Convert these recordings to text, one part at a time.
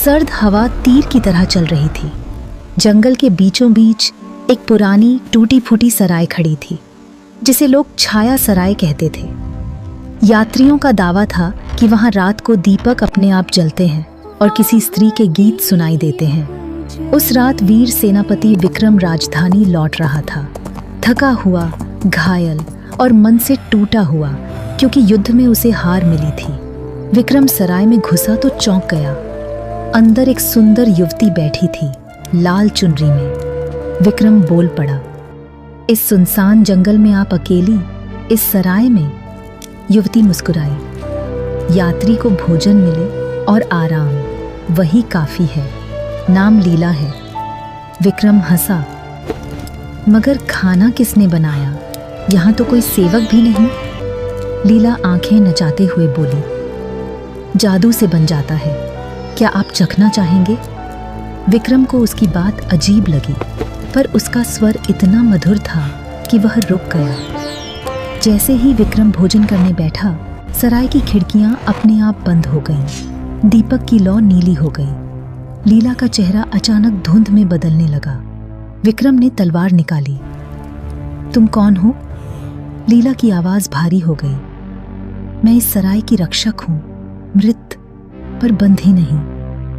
सर्द हवा तीर की तरह चल रही थी। जंगल के बीचों बीच एक पुरानी टूटी फूटी सराय खड़ी थी, जिसे लोग छाया सराय कहते थे। यात्रियों का दावा था कि वहां रात को दीपक अपने आप जलते हैं और किसी स्त्री के गीत सुनाई देते हैं। उस रात वीर सेनापति विक्रम राजधानी लौट रहा था, थका हुआ, घायल और मन से टूटा हुआ, क्योंकि युद्ध में उसे हार मिली थी। विक्रम सराय में घुसा तो चौंक गया। अंदर एक सुंदर युवती बैठी थी, लाल चुनरी में। विक्रम बोल पड़ा, इस सुनसान जंगल में आप अकेली, इस सराय में? युवती मुस्कुराई। यात्री को भोजन मिले और आराम, वही काफी है। नाम लीला है। विक्रम हंसा, मगर खाना किसने बनाया? यहाँ तो कोई सेवक भी नहीं। लीला आंखें नचाते हुए बोली, जादू से बन जाता है, क्या आप चखना चाहेंगे? विक्रम को उसकी बात अजीब लगी, पर उसका स्वर इतना मधुर था कि वह रुक गया। जैसे ही विक्रम भोजन करने बैठा, सराय की खिड़कियां अपने आप बंद हो गईं। दीपक की लौ नीली हो गई। लीला का चेहरा अचानक धुंध में बदलने लगा। विक्रम ने तलवार निकाली। तुम कौन हो? लीला की आवाज भारी हो गई। मैं इस सराय की रक्षक हूं, मृत पर बंधी नहीं।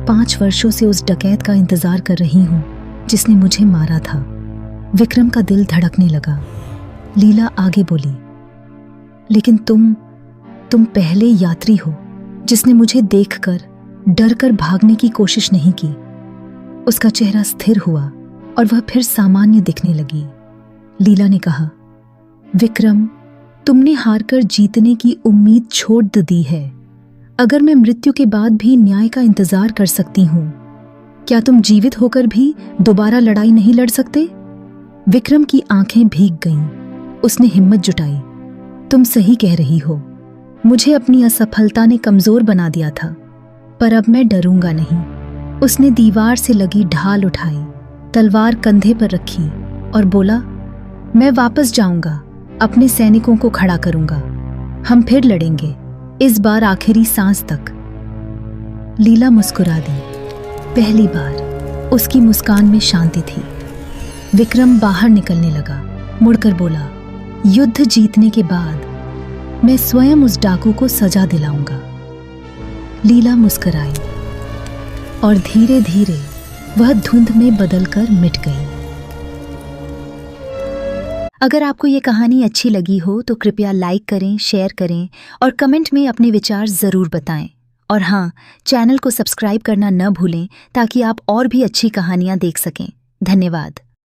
5 वर्षों से उस डकैत का इंतजार कर रही हूं जिसने मुझे मारा था। विक्रम का दिल धड़कने लगा। लीला आगे बोली, लेकिन तुम पहले यात्री हो जिसने मुझे देखकर डरकर भागने की कोशिश नहीं की। उसका चेहरा स्थिर हुआ और वह फिर सामान्य दिखने लगी। लीला ने कहा, विक्रम, तुमने हारकर जीतने की उम्मीद छोड़ दी है। अगर मैं मृत्यु के बाद भी न्याय का इंतजार कर सकती हूं, क्या तुम जीवित होकर भी दोबारा लड़ाई नहीं लड़ सकते? विक्रम की आंखें भीग गईं। उसने हिम्मत जुटाई। तुम सही कह रही हो। मुझे अपनी असफलता ने कमजोर बना दिया था, पर अब मैं डरूंगा नहीं। उसने दीवार से लगी ढाल उठाई, तलवार कंधे पर रखी और बोला, मैं वापस जाऊंगा, अपने सैनिकों को खड़ा करूंगा। हम फिर लड़ेंगे, इस बार आखिरी सांस तक। लीला मुस्कुरा दी। पहली बार उसकी मुस्कान में शांति थी। विक्रम बाहर निकलने लगा, मुड़कर बोला, युद्ध जीतने के बाद मैं स्वयं उस डाकू को सजा दिलाऊंगा। लीला मुस्कुराई और धीरे धीरे वह धुंध में बदलकर मिट गई। अगर आपको ये कहानी अच्छी लगी हो तो कृपया लाइक करें, शेयर करें और कमेंट में अपने विचार ज़रूर बताएं। और हाँ, चैनल को सब्सक्राइब करना न भूलें ताकि आप और भी अच्छी कहानियाँ देख सकें। धन्यवाद।